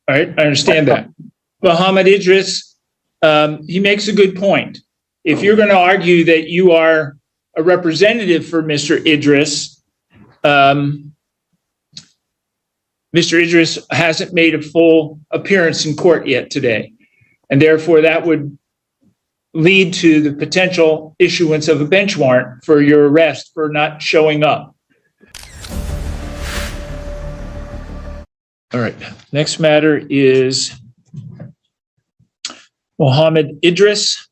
All right, I understand that. Muhammad Idris, he makes a good point. If you're going to argue that you are a representative for Mr. Idris, Mr. Idris hasn't made a full appearance in court yet today, and therefore that would lead to the potential issuance of a bench warrant for your arrest for not showing up. All right, next matter is Muhammad Idris.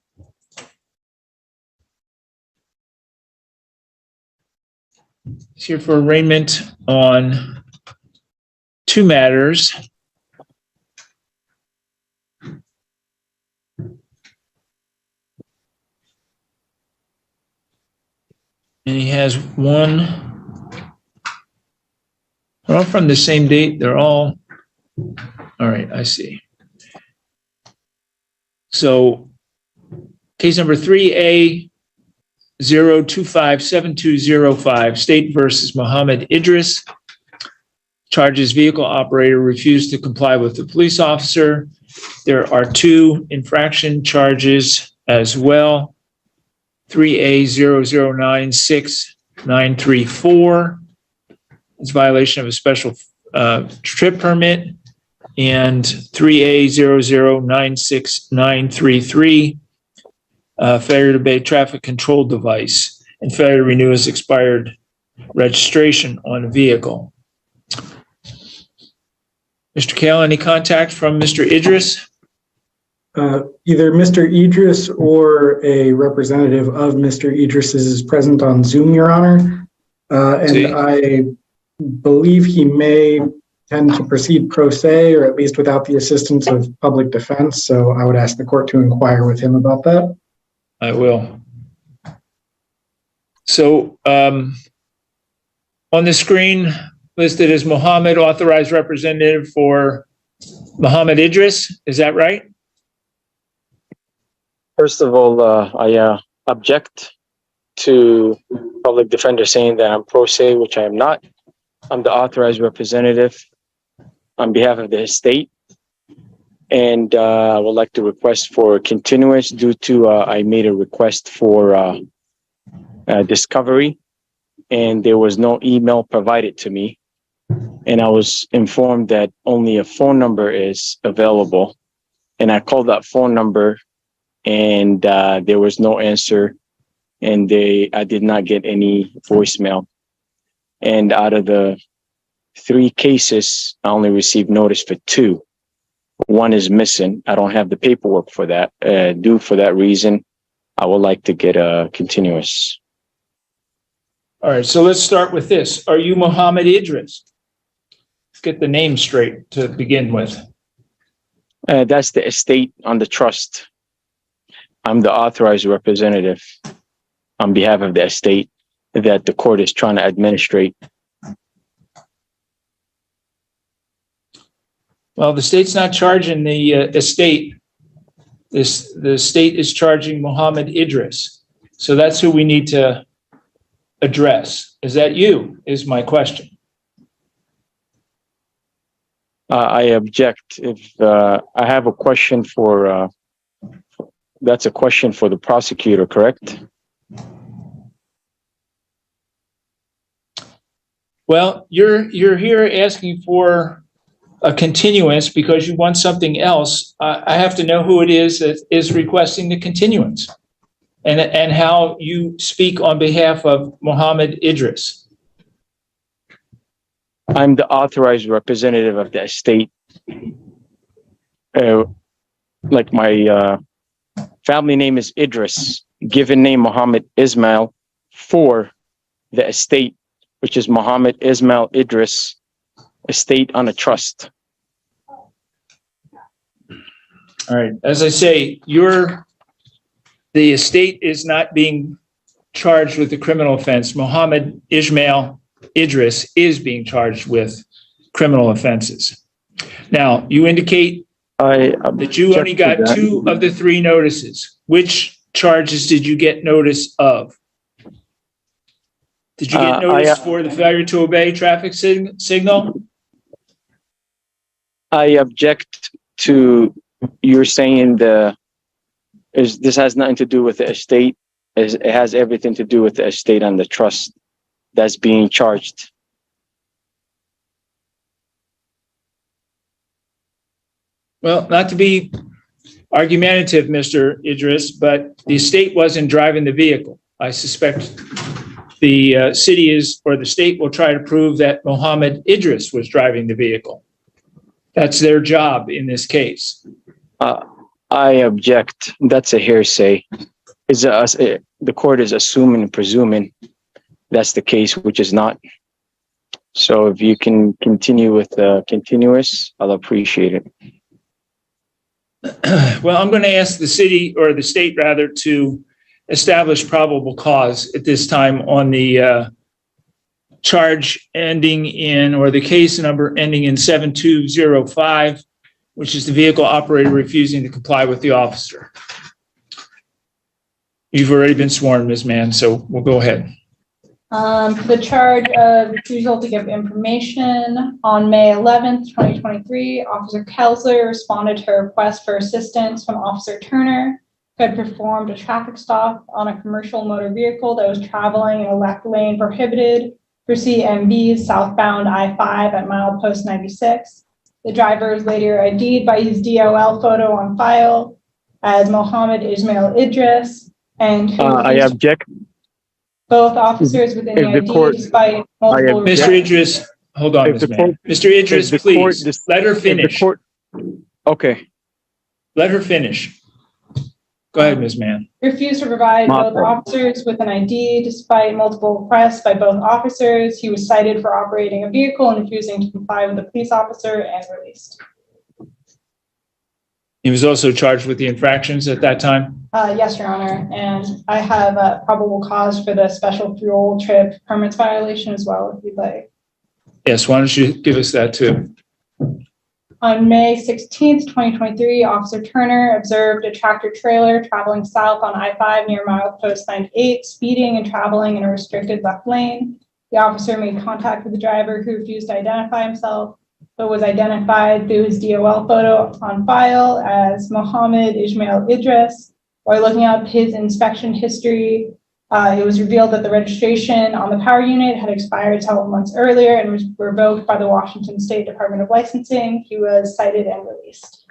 He's here for arraignment on two matters. And he has one. They're all from the same date. They're all right, I see. So case number 3A0257205, State versus Muhammad Idris. Charges vehicle operator refused to comply with the police officer. There are two infraction charges as well. 3A0096934. It's violation of a special trip permit, and 3A0096933, failure to obey traffic control device and failure to renew his expired registration on a vehicle. Mr. Kale, any contact from Mr. Idris? Either Mr. Idris or a representative of Mr. Idris is present on Zoom, Your Honor. And I believe he may tend to proceed pro se, or at least without the assistance of public defense. So I would ask the court to inquire with him about that. I will. So on the screen listed as Muhammad, authorized representative for Muhammad Idris. Is that right? First of all, I object to public defender saying that I'm pro se, which I am not. I'm the authorized representative on behalf of the estate, and I would like to request for continuance due to I made a request for discovery, and there was no email provided to me, and I was informed that only a phone number is available, and I called that phone number, and there was no answer, and I did not get any voicemail. And out of the 3 cases, I only received notice for 2. One is missing. I don't have the paperwork for that. Due for that reason, I would like to get a continuous. All right, so let's start with this. Are you Muhammad Idris? Let's get the name straight to begin with. That's the estate on the trust. I'm the authorized representative on behalf of the estate that the court is trying to administrate. Well, the state's not charging the estate. The state is charging Muhammad Idris. So that's who we need to address. Is that you, is my question. I object. If I have a question for, that's a question for the prosecutor, correct? Well, you're here asking for a continuance because you want something else. I have to know who it is that is requesting the continuance, and how you speak on behalf of Muhammad Idris. I'm the authorized representative of the estate. Like my family name is Idris, given name Muhammad Ismail, for the estate, which is Muhammad Ismail Idris, estate on a trust. All right. As I say, the estate is not being charged with a criminal offense. Muhammad Ismail Idris is being charged with criminal offenses. Now, you indicate that you only got 2 of the 3 notices. Which charges did you get notice of? Did you get notice for the failure to obey traffic signal? I object to you're saying this has nothing to do with the estate. It has everything to do with the estate and the trust that's being charged. Well, not to be argumentative, Mr. Idris, but the estate wasn't driving the vehicle. I suspect the city or the state will try to prove that Mohammed Idris was driving the vehicle. That's their job in this case. I object. That's a hearsay. The court is assuming and presuming that's the case, which is not. So if you can continue with the continuous, I'll appreciate it. Well, I'm going to ask the city or the state rather to establish probable cause at this time on the charge ending in, or the case number ending in 7205, which is the vehicle operator refusing to comply with the officer. You've already been sworn, Ms. Mann, so we'll go ahead. The charge of refusal to give information on May 11th, 2023, Officer Kelsler responded to a request for assistance from Officer Turner, who had performed a traffic stop on a commercial motor vehicle that was traveling in a left lane prohibited for CMVs southbound I-5 at milepost 96. The driver was later ID'd by his DOL photo on file as Mohammed Ismail Idris, and I object. Both officers within the ID, despite multiple. Mr. Idris, hold on, Ms. Mann. Mr. Idris, please, let her finish. Okay. Let her finish. Go ahead, Ms. Mann. Refused to provide both officers with an ID despite multiple requests by both officers. He was cited for operating a vehicle and refusing to comply with a police officer and released. He was also charged with the infractions at that time? Yes, Your Honor. And I have a probable cause for the special fuel trip permits violation as well, if you'd like. Yes, why don't you give us that too? On May 16th, 2023, Officer Turner observed a tractor trailer traveling south on I-5 near milepost 98, speeding and traveling in a restricted left lane. The officer made contact with the driver, who refused to identify himself, but was identified through his DOL photo on file as Mohammed Ismail Idris. While looking up his inspection history, it was revealed that the registration on the power unit had expired several months earlier and was revoked by the Washington State Department of Licensing. He was cited and released.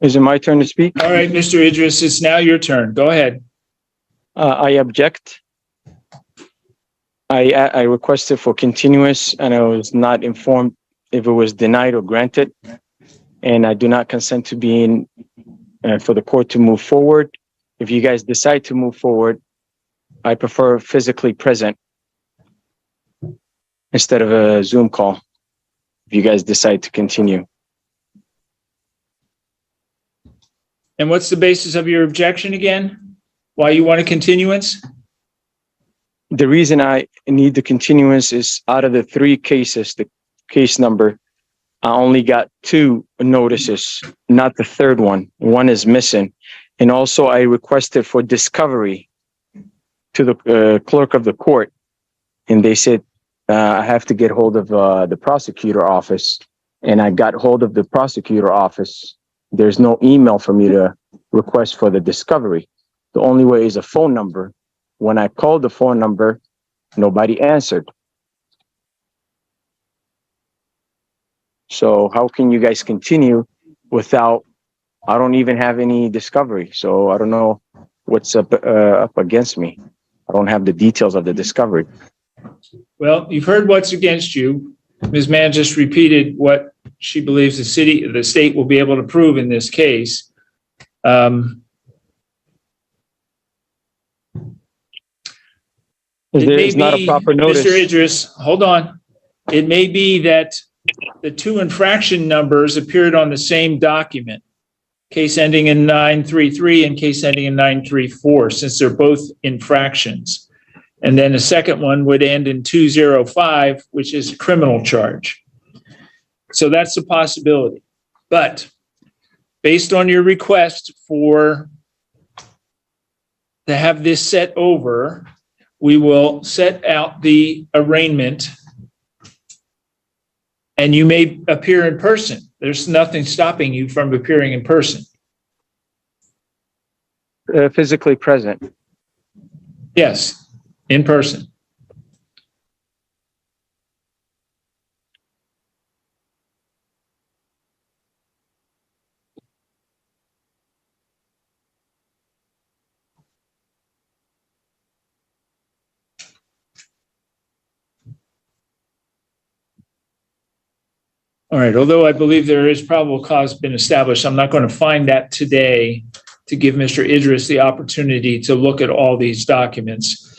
Is it my turn to speak? All right, Mr. Idris, it's now your turn. Go ahead. I object. I requested for continuous, and I was not informed if it was denied or granted. And I do not consent to being for the court to move forward. If you guys decide to move forward, I prefer physically present instead of a Zoom call. If you guys decide to continue. And what's the basis of your objection again? Why you want a continuance? The reason I need the continuance is out of the 3 cases, the case number, I only got 2 notices, not the 3rd one. One is missing. And also I requested for discovery to the clerk of the court. And they said, I have to get hold of the prosecutor office. And I got hold of the prosecutor office. There's no email for me to request for the discovery. The only way is a phone number. When I called the phone number, nobody answered. So how can you guys continue without, I don't even have any discovery. So I don't know what's up against me. I don't have the details of the discovery. Well, you've heard what's against you. Ms. Mann just repeated what she believes the state will be able to prove in this case. There's not a proper notice. Mr. Idris, hold on. It may be that the 2 infraction numbers appeared on the same document, case ending in 933 and case ending in 934, since they're both infractions. And then the second one would end in 205, which is a criminal charge. So that's a possibility. But based on your request to have this set over, we will set out the arraignment And you may appear in person. There's nothing stopping you from appearing in person. Physically present. Yes, in person. All right, although I believe there is probable cause been established, I'm not going to find that today to give Mr. Idris the opportunity to look at all these documents.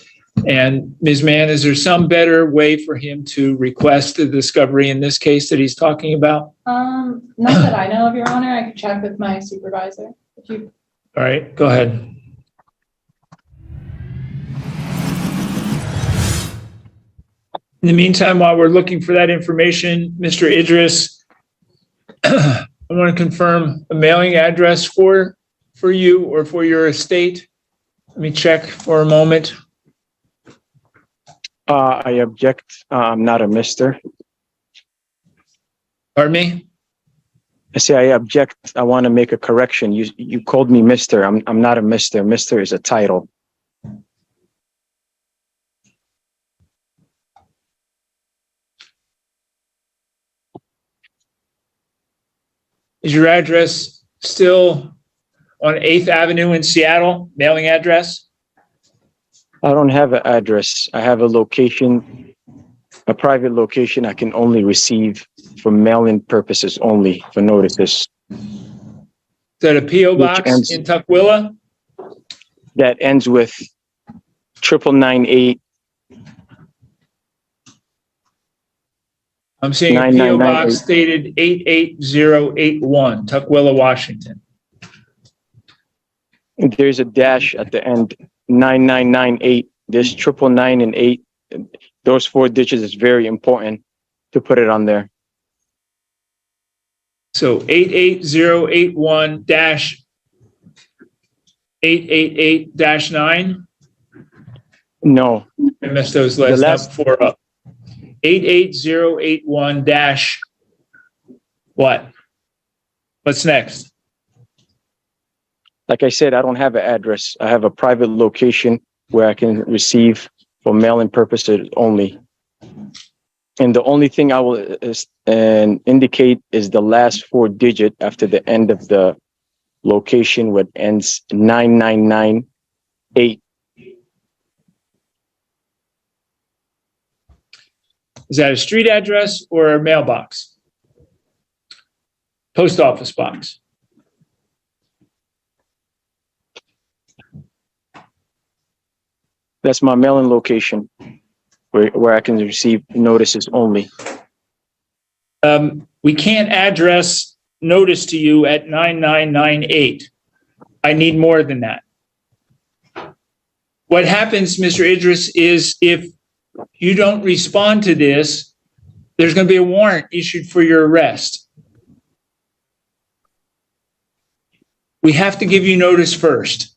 And Ms. Mann, is there some better way for him to request the discovery in this case that he's talking about? Not that I know of, Your Honor. I could check with my supervisor. If you. All right, go ahead. In the meantime, while we're looking for that information, Mr. Idris, I want to confirm a mailing address for you or for your estate. Let me check for a moment. I object. I'm not a Mr. Pardon me? I say I object. I want to make a correction. You called me Mr. I'm not a Mr. Mr. is a title. Is your address still on 8th Avenue in Seattle, mailing address? I don't have an address. I have a location, a private location I can only receive for mail-in purposes only, for notices. Is that a P.O. box ends- in Tukwila? That ends with 9998. I'm seeing a P.O. 9998. box dated 88081, Tukwila, Washington. There's a dash at the end, 9998. There's 999 and 8. Those 4 digits is very important to put it on there. So 88081-888-9. No, I messed those last last- 4 up. 88081 dash what? What's next? like I said, I don't have an address. I have a private location where I can receive for mail-in purposes only. And the only thing I will indicate is the last 4 digit after the end of the location, which ends 9998. Is that a street address or a mailbox? Post office box. That's my mail-in location where I can receive notices only. We can't address notice to you at 9998. I need more than that. What happens, Mr. Idris, is if you don't respond to this, there's going to be a warrant issued for your arrest. We have to give you notice first.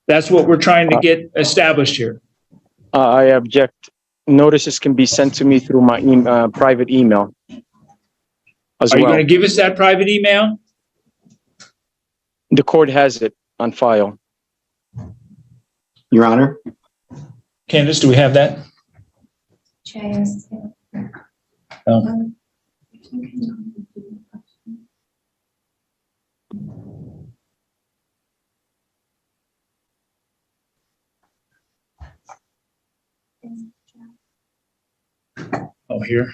That's what we're trying to get established here. I object. Notices can be sent to me through my private email as Are you well. going to give us that private email? The court has it on file. Your Honor, Candace, do we have that? Oh. Oh, here.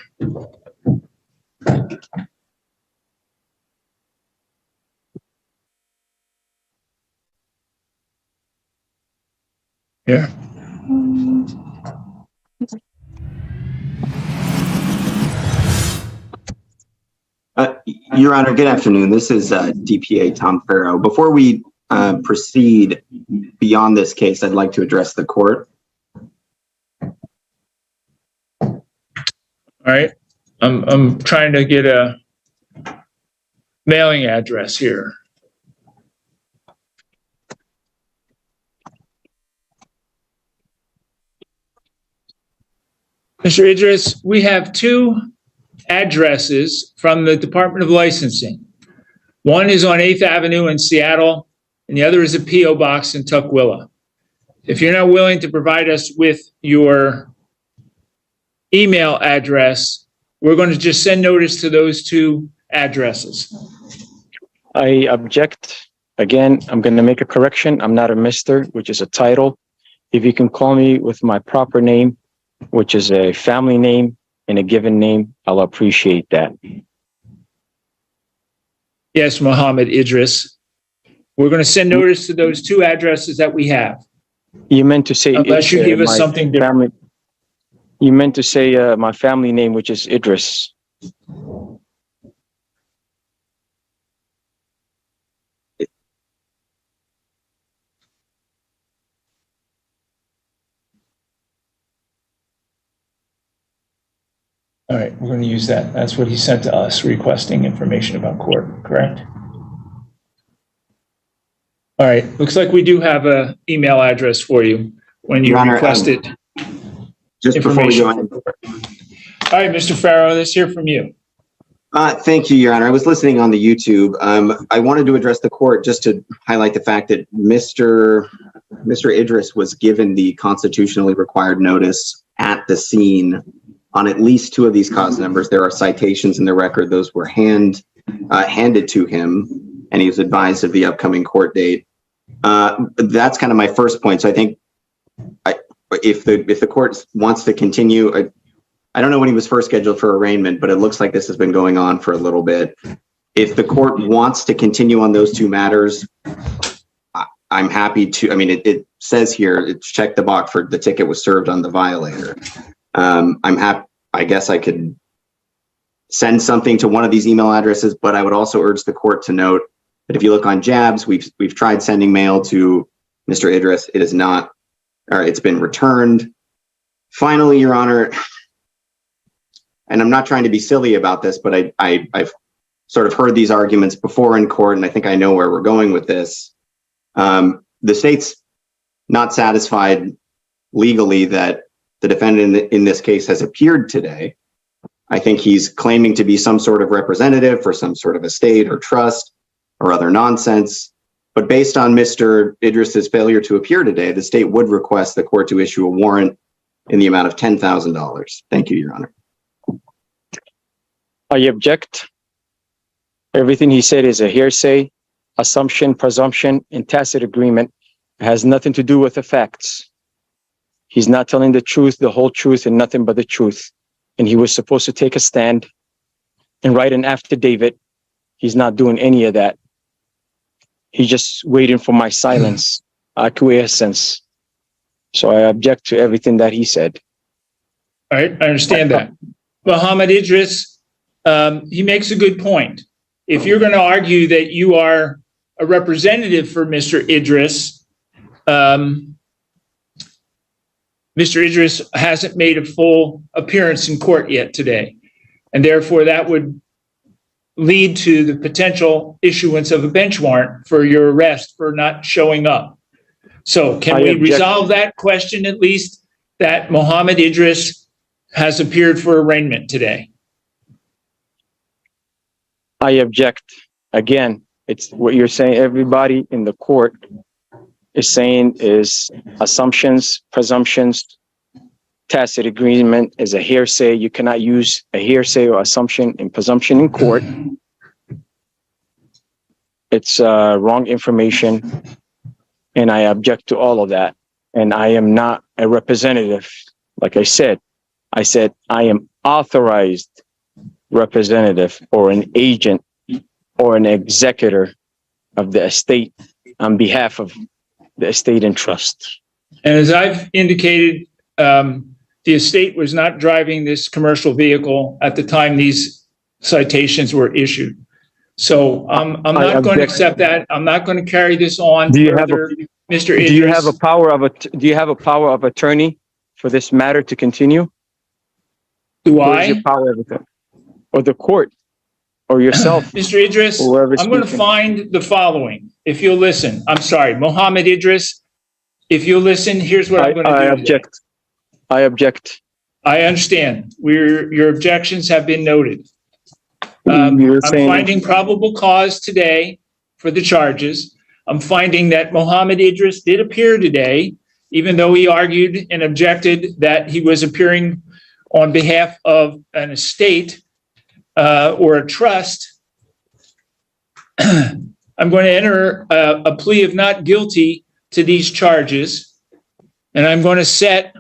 Here. Your Honor, good afternoon. This is DPA Tom Farrow. Before we proceed beyond this case, I'd like to address the court. All right. I'm trying to get a mailing address here. Mr. Idris, we have 2 addresses from the Department of Licensing. One is on 8th Avenue in Seattle, and the other is a P.O. box in Tukwila. If you're not willing to provide us with your email address, we're going to just send notice to those two addresses. I object. Again, I'm going to make a correction. I'm not a Mr., which is a title. If you can call me with my proper name, which is a family name and a given name, I'll appreciate that. Yes, Mohammed Idris. We're going to send notice to those two addresses that we have. You meant to say Unless you give us my something different. You meant to say my family name, which is Idris. All right, we're going to use that. That's what he sent to us, requesting information about court, correct? All right, looks like we do have an email address for you when you Your Honor, requested Just before we go information. on. All right, Mr. Farrow, let's hear from you. Thank you, Your Honor. I was listening on the YouTube. I wanted to address the court just to highlight the fact that Mr. Idris was given the constitutionally required notice at the scene on at least two of these cause numbers. There are citations in the record. Those were handed to him, and he was advised of the upcoming court date. That's kind of my first point. So I think if the court wants to continue, I don't know when he was first scheduled for arraignment, but it looks like this has been going on for a little bit. If the court wants to continue on those two matters, I'm happy to. I mean, it says here, it's checked the box for the ticket was served on the violator. I'm happy. I guess I could send something to one of these email addresses, but I would also urge the court to note that if you look on Jabs, we've tried sending mail to Mr. Idris. It is not, or it's been returned. Finally, Your Honor, and I'm not trying to be silly about this, but I've sort of heard these arguments before in court, and I think I know where we're going with this. The state's not satisfied legally that the defendant in this case has appeared today. I think he's claiming to be some sort of representative for some sort of estate or trust or other nonsense. But based on Mr. Idris's failure to appear today, the state would request the court to issue a warrant in the amount of $10,000. Thank you, Your Honor. I object. Everything he said is a hearsay, assumption, presumption, and tacit agreement. It has nothing to do with the facts. He's not telling the truth, the whole truth, and nothing but the truth. And he was supposed to take a stand and write an affidavit. He's not doing any of that. He's just waiting for my silence, acquiescence. So I object to everything that he said. All right, I understand that. Mohammed Idris, he makes a good point. If you're going to argue that you are a representative for Mr. Idris, Mr. Idris hasn't made a full appearance in court yet today, and therefore that would lead to the potential issuance of a bench warrant for your arrest for not showing up. So can we resolve that question at least, that Mohammed Idris has appeared for arraignment today? I object. Again, it's what you're saying. Everybody in the court is saying is assumptions, presumptions, tacit agreement is a hearsay. You cannot use a hearsay or assumption and presumption in court. It's wrong information, and I object to all of that. And I am not a representative. Like I said I am authorized representative or an agent or an executor of the estate on behalf of the estate and trust. And as I've indicated, the estate was not driving this commercial vehicle at the time these citations were issued. So I'm not going to accept that. I'm not going to carry this on further, Mr. Idris. Do you have a power of attorney for this matter to continue? Do Or is I? your power of attorney? Or the court? Or yourself? Mr. Idris, I'm going to find the following. If you'll listen, I'm sorry, Mohammed Idris, if you'll listen, here's what I'm going to do. I object. I understand. Your objections have been noted. You're I'm saying- finding probable cause today for the charges. I'm finding that Mohammed Idris did appear today, even though he argued and objected that he was appearing on behalf of an estate or a trust. I'm going to enter a plea of not guilty to these charges, and I'm going to set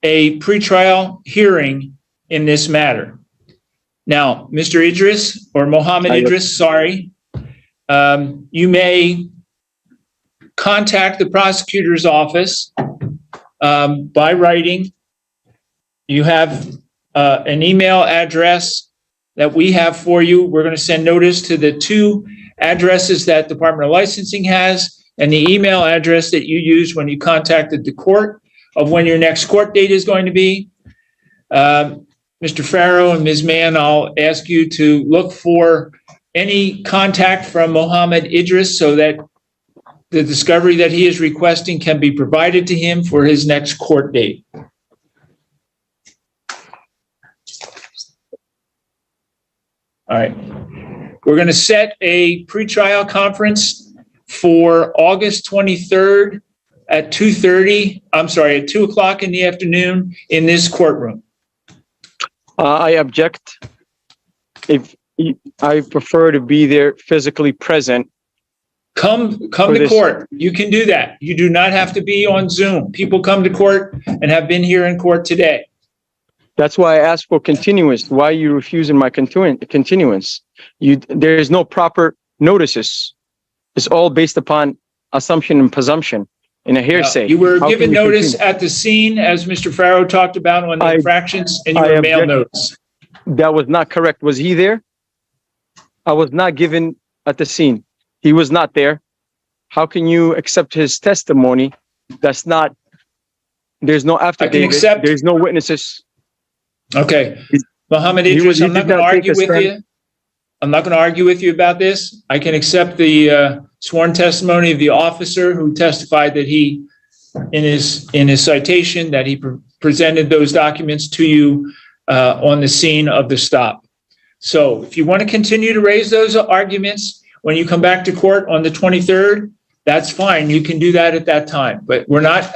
a pretrial hearing in this matter. Now, Mr. Idris, or Mohammed Idris, sorry, you may contact the prosecutor's office by writing. You have an email address that we have for you. We're going to send notice to the two addresses that Department of Licensing has and the email address that you used when you contacted the court of when your next court date is going to be. Mr. Farrow and Ms. Mann, I'll ask you to look for any contact from Mohammed Idris so that the discovery that he is requesting can be provided to him for his next court date. All right. We're going to set a pretrial conference for August 23rd at 2 o'clock in the afternoon in this courtroom. I object. If I prefer to be there physically present. Come to court. You can do that. You do not have to be on Zoom. People come to court and have been here in court today. That's why I asked for continuance. Why are you refusing my continuance? There is no proper notices. It's all based upon assumption and presumption in a hearsay. You were given notice at the scene, as Mr. Farrow talked about on the infractions, and you were mailed notice. That was not correct. Was he there? I was not given at the scene. He was not there. How can you accept his testimony? That's not, there's no affidavit, there's no witnesses. Okay. Mohammed Idris, I'm not going to argue with you. I'm not going to argue with you about this. I can accept the sworn testimony of the officer who testified that he, in his citation, that he presented those documents to you on the scene of the stop. So if you want to continue to raise those arguments when you come back to court on the 23rd, that's fine. You can do that at that time. But we're not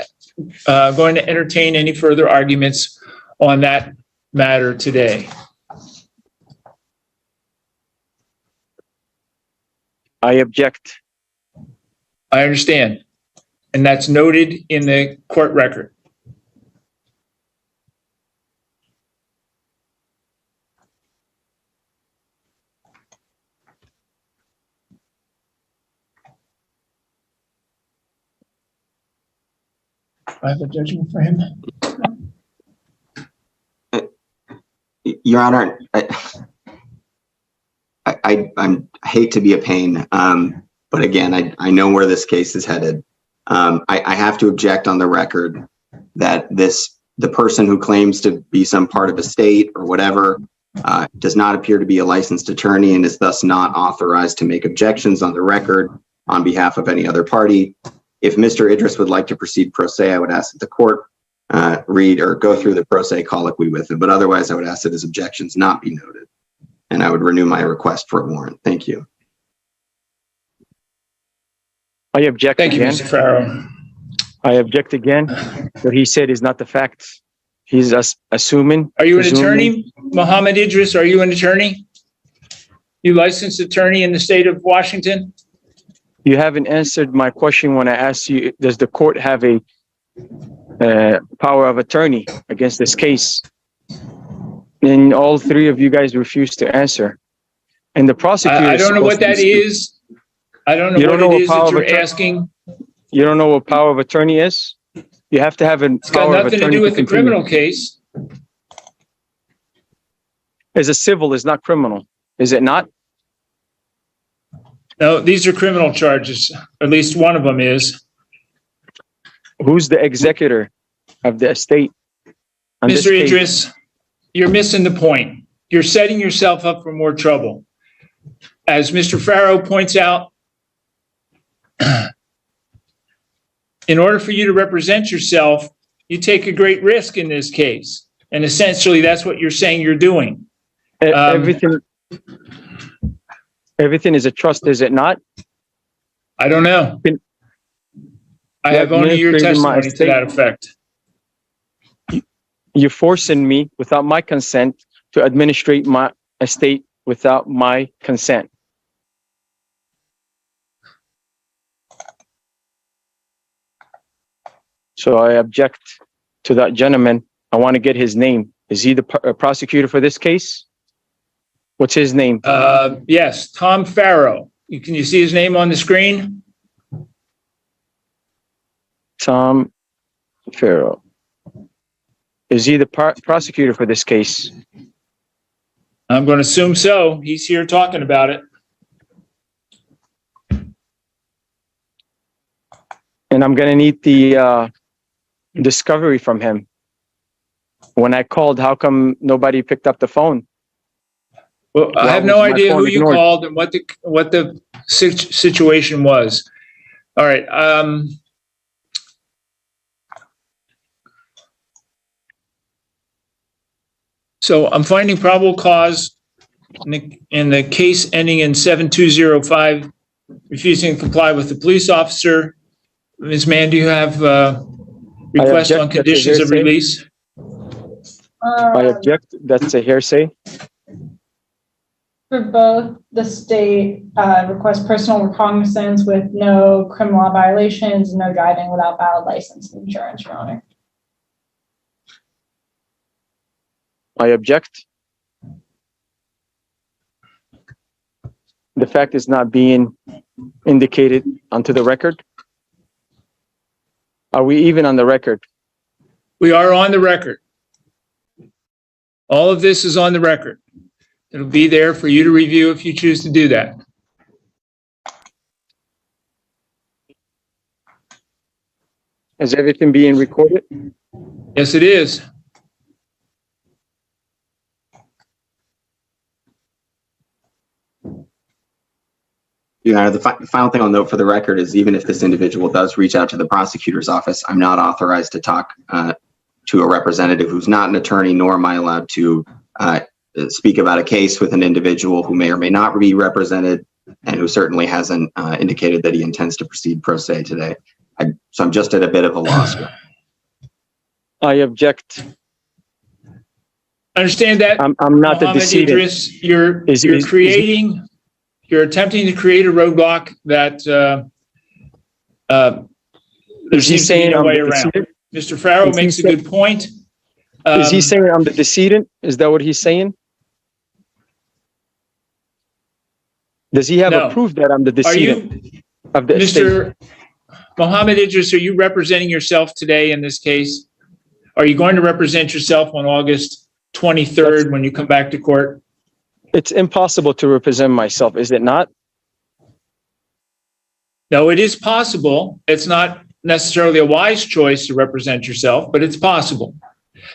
going to entertain any further arguments on that matter today. I object. I understand. And that's noted in the court record. I have a judgment for him. Your Honor, I hate to be a pain, but again, I know where this case is headed. I have to object on the record that the person who claims to be some part of a state or whatever does not appear to be a licensed attorney and is thus not authorized to make objections on the record on behalf of any other party. If Mr. Idris would like to proceed pro se, I would ask that the court read or go through the pro se colloquy with him, but otherwise I would ask that his objections not be noted, and I would renew my request for a warrant. Thank you. I object Thank you, again. Mr. Farrow. I object again. What he said is not the facts. He's assuming. Are you an attorney, Mohammed Idris? Are you an attorney? You licensed attorney in the state of Washington? You haven't answered my question when I asked you, does the court have a power of attorney against this case? And all three of you guys refused to answer. And the prosecutor. I don't know what that is. I don't know what it is that you're asking. You don't know what power of attorney is? You have to have a power of attorney. It's got nothing to do with the criminal case. It's a civil, it's not criminal. Is it not? No, these are criminal charges. At least one of them is. Who's the executor of the estate? Mr. Idris, you're missing the point. You're setting yourself up for more trouble. As Mr. Farrow points out, in order for you to represent yourself, you take a great risk in this case. And essentially, that's what you're saying you're doing. Everything is a trust, is it not? I don't know. I have only your testimony to that effect. You're forcing me without my consent to administrate my estate without my consent. So I object to that gentleman. I want to get his name. Is he the prosecutor for this case? What's his name? Yes, Tom Farrow. Can you see his name on the screen? Tom Farrow. Is he the prosecutor for this case? I'm going to assume so. He's here talking about it. And I'm going to need the discovery from him. When I called, how come nobody picked up the phone? Well, I have no idea who you called and what the situation was. All right. So I'm finding probable cause in the case ending in 7205, refusing to comply with the police officer. Ms. Mann, do you have request on conditions of release? I object. That's a hearsay. For both, the state requests personal recognizance with no criminal law violations, no driving without valid license and insurance, Your Honor. I object. The fact is not being indicated onto the record. Are we even on the record? We are on the record. All of this is on the record. It'll be there for you to review if you choose to do that. Is everything being recorded? Yes, it is. Yeah, the final thing I'll note for the record is even if this individual does reach out to the prosecutor's office, I'm not authorized to talk to a representative who's not an attorney, nor am I allowed to speak about a case with an individual who may or may not be represented and who certainly hasn't indicated that he intends to proceed pro se today. So I'm just at a bit of a loss. I object. Understand that. I'm not the Mohammed decedent. Idris, you're attempting to create a roadblock that there seems to be no way around. Mr. Farrow makes a good point. Is he saying I'm the decedent? Is that what he's saying? Does he have a proof that I'm the decedent of the estate? Mr. Mohammed Idris, are you representing yourself today in this case? Are you going to represent yourself on August 23rd when you come back to court? It's impossible to represent myself, is it not? No, it is possible. It's not necessarily a wise choice to represent yourself, but it's possible.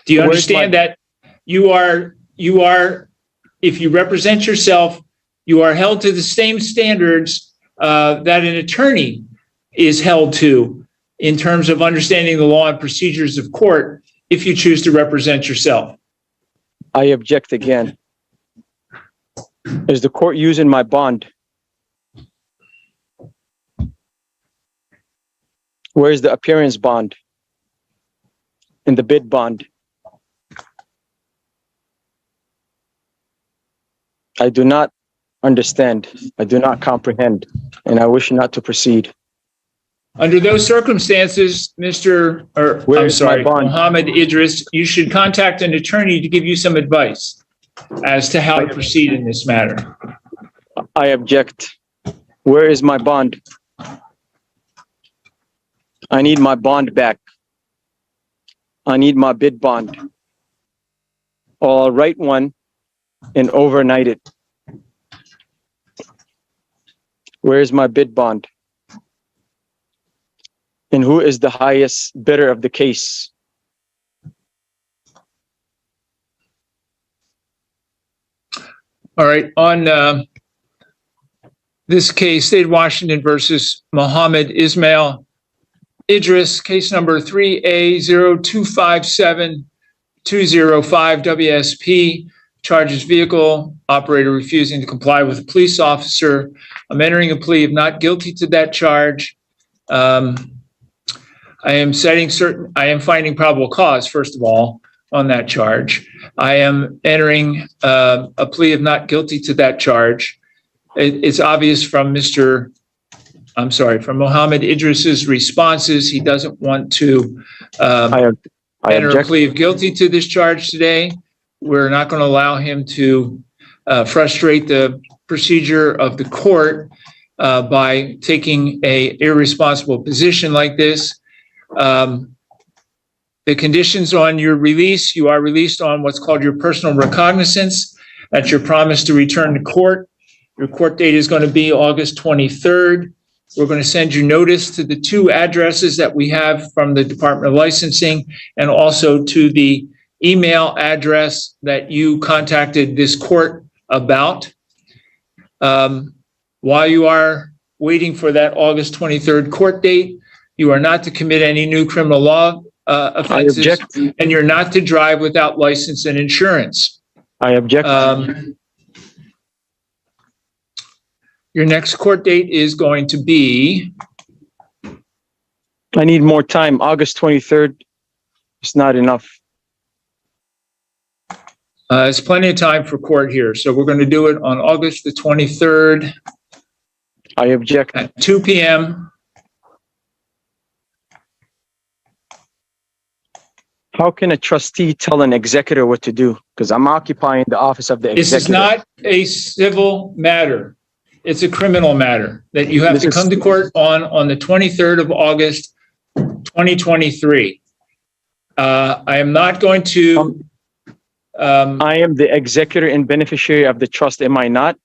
Do you understand that you are, if you represent yourself, you are held to the same standards that an attorney is held to in terms of understanding the law and procedures of court if you choose to represent yourself? I object again. Is the court using my bond? Where is the appearance bond and the bid bond? I do not understand. I do not comprehend, and I wish not to proceed. Under those circumstances, Mohammed Idris, you should contact an attorney to give you some advice as to how to proceed in this matter. I object. Where is my bond? I need my bond back. I need my bid bond. Or I'll write one and overnight it. Where is my bid bond? And who is the highest bidder of the case? All right, on this case, State of Washington versus Mohammed Ismail Idris, case number 3A0257, 205 WSP, charges vehicle operator refusing to comply with a police officer. I'm entering a plea of not guilty to that charge. I am finding probable cause, first of all, on that charge. I am entering a plea of not guilty to that charge. It's obvious from Mohammed Idris's responses, he doesn't want to I enter a object. plea of guilty to this charge today. We're not going to allow him to frustrate the procedure of the court by taking a irresponsible position like this. The conditions on your release, you are released on what's called your personal recognizance. That's your promise to return to court. Your court date is going to be August 23rd. We're going to send you notice to the 2 addresses that we have from the Department of Licensing and also to the email address that you contacted this court about. While you are waiting for that August 23rd court date, you are not to commit any new criminal law offenses, and you're not to drive without license and insurance. I object. Your next court date is going to be, I need more time. August 23rd is not enough. there's plenty of time for court here. So we're going to do it on August the 23rd I object. at 2 p.m. How can a trustee tell an executor what to do? Because I'm occupying the office of the This is executor. not a civil matter. It's a criminal matter that you have to come to court on the 23rd of August, 2023. I am not going to. I am the executor and beneficiary of the trust, am I not?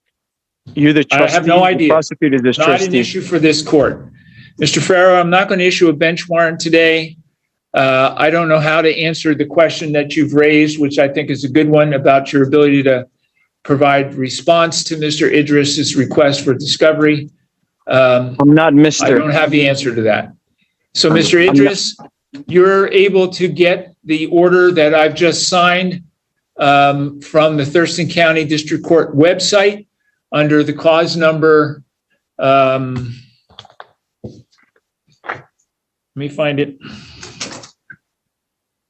You're the I trustee. have no idea. The prosecutor is the Not an trustee. issue for this court. Mr. Farrow, I'm not going to issue a bench warrant today. I don't know how to answer the question that you've raised, which I think is a good one about your ability to provide response to Mr. Idris's request for discovery. I'm not I Mr. don't have the answer to that. So, Mr. Idris, you're able to get the order that I've just signed from the Thurston County District Court website under the cause number. Let me find it.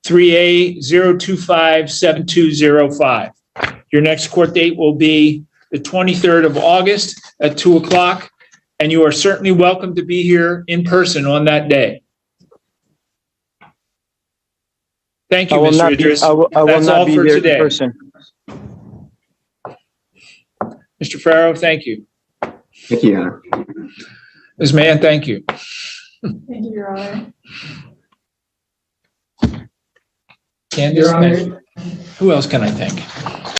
3A0257205. Your next court date will be the 23rd of August at 2 o'clock, and you are certainly welcome to be here in person on that day. Thank you, I will Mr. not be, Idris. I will That's all not be for there in today. person. Mr. Farrow, thank you. Thank you, Your Honor. Ms. Mann, thank you. Thank you, Your Honor. Candace, Your Honor. thank you. Who else can I thank?